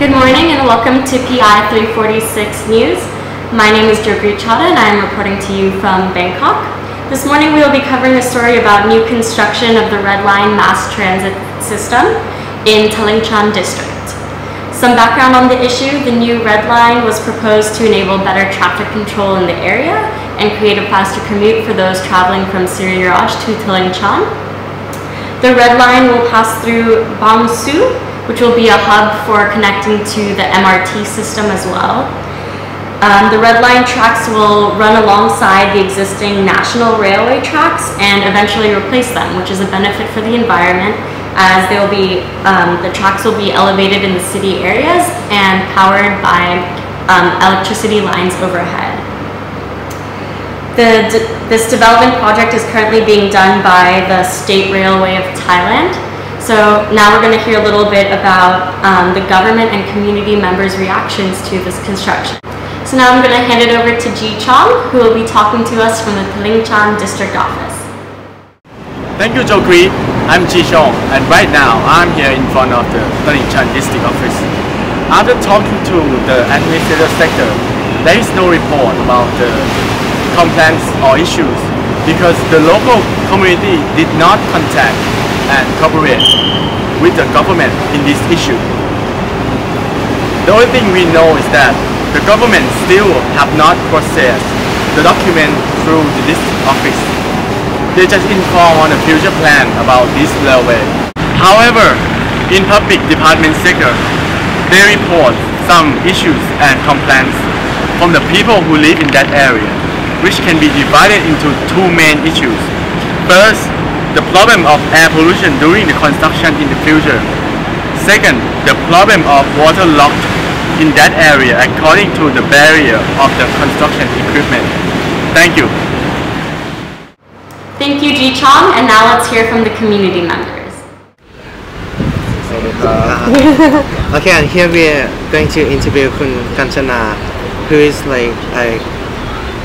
Good morning and welcome to PI346 News. My name is Jogri Chada and I am reporting to you from Bangkok. This morning we will be covering a story about new construction of the Red Line mass transit system in Thalingchhan district. Some background on the issue: the new Red Line was proposed to enable better traffic control in the area and create a faster commute for those traveling from Siriraj to Thalingchhan. The Red Line will pass through Bang Su, which will be a hub for connecting to the MRT system as well. The Red Line tracks will run alongside the existing national railway tracks and eventually replace them, which is a benefit for the environment, as they will be, the tracks will be elevated in the city areas and powered by electricity lines overhead. This development project is currently being done by the State Railway of Thailand. So now we're going to hear a little bit about the government and community members' reactions to this construction. So now I'm going to hand it over to Ji Chong, who will be talking to us from the Thalingchhan District Office. Thank you, Jogri. I'm Ji Chong, and right now I'm here in front of the Thalingchhan District Office. After talking to the administrative sector, there is no report about the complaints or issues because the local community did not contact and cooperate with the government in this issue. The only thing we know is that the government still have not processed the document through the district office. They just inform on a future plan about this railway. However, in public department sector, they report some issues and complaints from the people who live in that area, which can be divided into two main issues. First, the problem of air pollution during the construction in the future. Second, the problem of water locked in that area according to the barrier of the construction equipment. Thank you. Thank you, Ji Chong, and now let's hear from the community members. Okay, and here we are going to interview Kun Kanchana, who is like a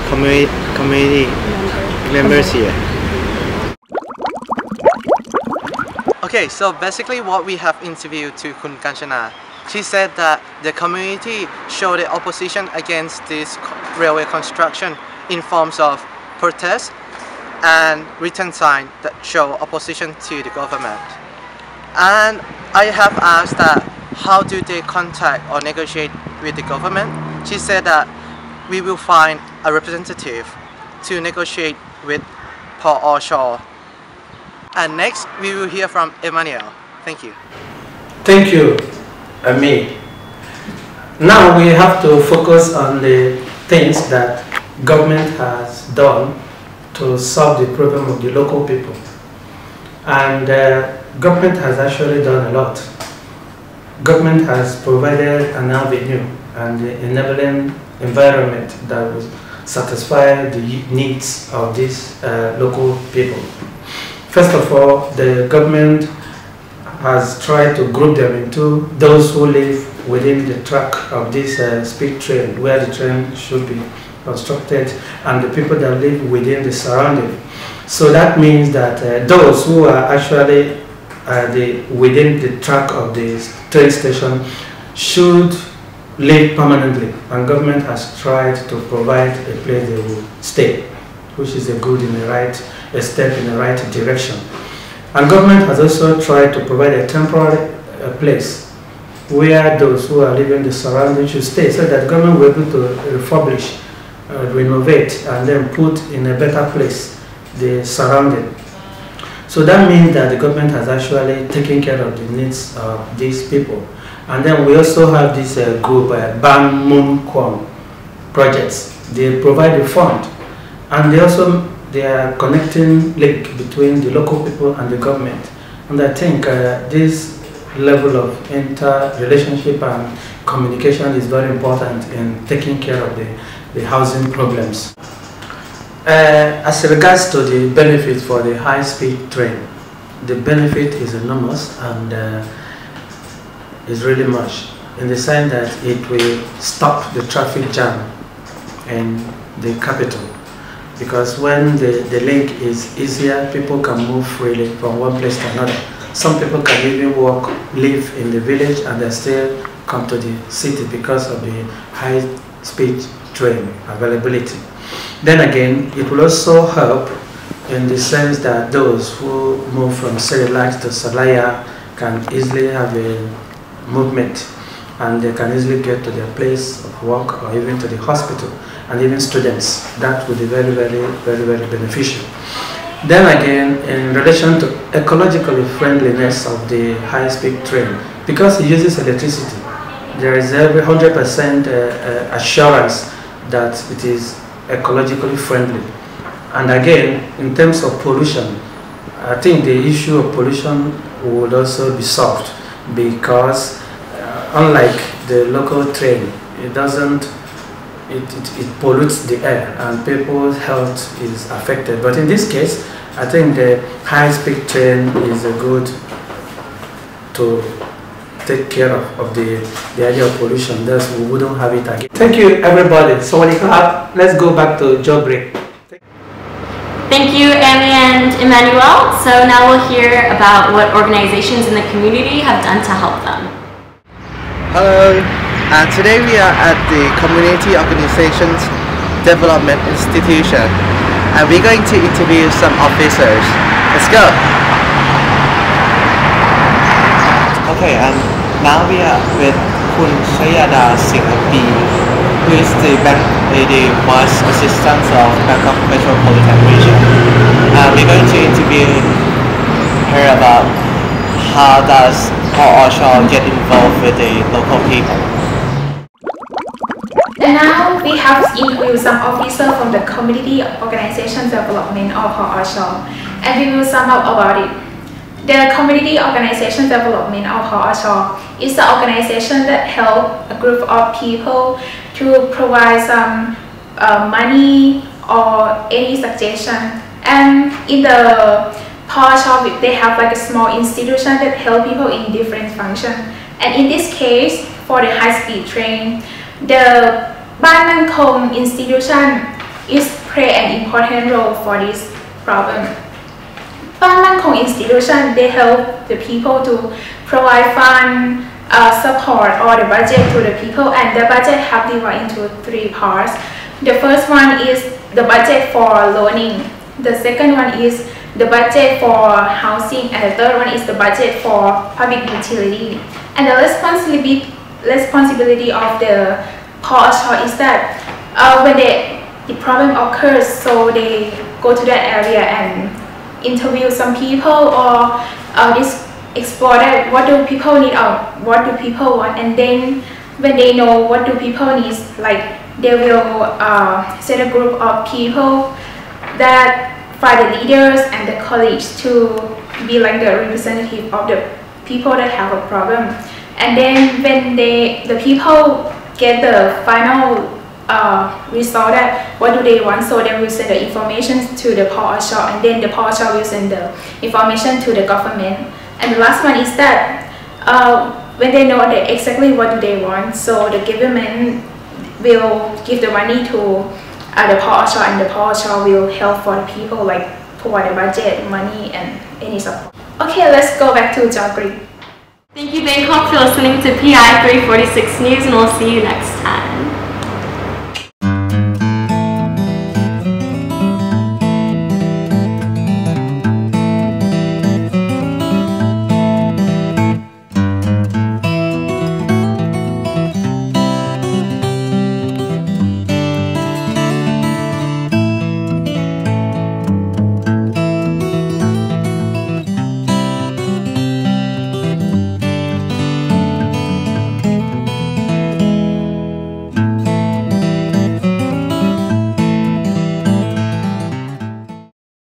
community members here. Okay, so basically what we have interviewed to Kun Kanchana, she said that the community showed the opposition against this railway construction in forms of protest and written sign that show opposition to the government. And I have asked that how do they contact or negotiate with the government. She said that we will find a representative to negotiate with Paul Shaw. And next, we will hear from Emmanuel. Thank you. Thank you, Ami. Now we have to focus on the things that government has done to solve the problem of the local people. And government has actually done a lot. Government has provided an avenue and the enabling environment that will satisfy the needs of these local people. First of all, the government has tried to group them into those who live within the track of this speed train, where the train should be constructed, and the people that live within the surrounding. So that means that those who are actually within the track of the train station should live permanently, and government has tried to provide a place they will stay, which is a step in the right direction. And government has also tried to provide a temporary place where those who are living in the surroundings should stay, so that government will be able to refurbish, renovate, and then put in a better place the surrounding. So that means that the government has actually taken care of the needs of these people. And then we also have this group, Bang Moon Kwon projects. They provide the fund, and they are connecting link between the local people and the government. And I think this level of inter-relationship and communication is very important in taking care of the housing problems. As regards to the benefit for the high-speed train, the benefit is enormous and is really much, in the sense that it will stop the traffic jam in the capital. Because when the link is easier, people can move freely from one place to another. Some people can even live in the village and they're still come to the city because of the high-speed train availability. Then again, it will also help in the sense that those who move from Serilat to Salaya can easily have a movement, and they can easily get to their place of work or even to the hospital, and even students. That would be very, very, very, very beneficial. Then again, in relation to ecological friendliness of the high-speed train, because it uses electricity, there is every 100% assurance that it is ecologically friendly. And again, in terms of pollution, I think the issue of pollution would also be solved, because unlike the local train, it doesn't, it pollutes the air and people's health is affected. But in this case, I think the high-speed train is a good to take care of the idea of pollution. Thus, we wouldn't have it again. Thank you, everybody. So let's go back to job break. Thank you, Amy and Emmanuel. So now we'll hear about what organizations in the community have done to help them. Hello, today we are at the Community Organizations Development Institution, and we're going to interview some officers. Let's go! Okay, now we are with Kun Shayada Singhapi, who is the Vice Assistant of Bangkok Metropolitan Region. We're going to interview her about how does PI346 get involved with the local people. And now we have interviewed some officers from the Community Organization Development of PI346, and we will sum up about it. The Community Organization Development of PI346 is the organization that helps a group of people to provide some money or any suggestion. And in the PI346, they have like a small institution that help people in different functions. And in this case, for the high-speed train, the Ban Mang Khong institution is play an important role for this problem. Ban Mang Khong institution, they help the people to provide fund, support or the budget to the people, and the budget have divided into 3 parts. The first one is the budget for loaning. The second one is the budget for housing, and the third one is the budget for public utility. And the responsibility of the PI346 is that when the problem occurs, so they go to that area and interview some people or explore that what do people need or what do people want, and then when they know what do people need, like they will set a group of people that find the leaders and the colleagues to be like the representative of the people that have a problem. And then when the people get the final result that what do they want, so they will send the information to the PI346, and then the PI346 will send the information to the government. And the last one is that when they know that exactly what do they want, so the government will give the money to the PI346, and the PI346 will help for the people, like provide the budget, money, and any support. Okay, let's go back to Jagri. Thank you, Bangkok, for listening to PI346 News, and we'll see you next time.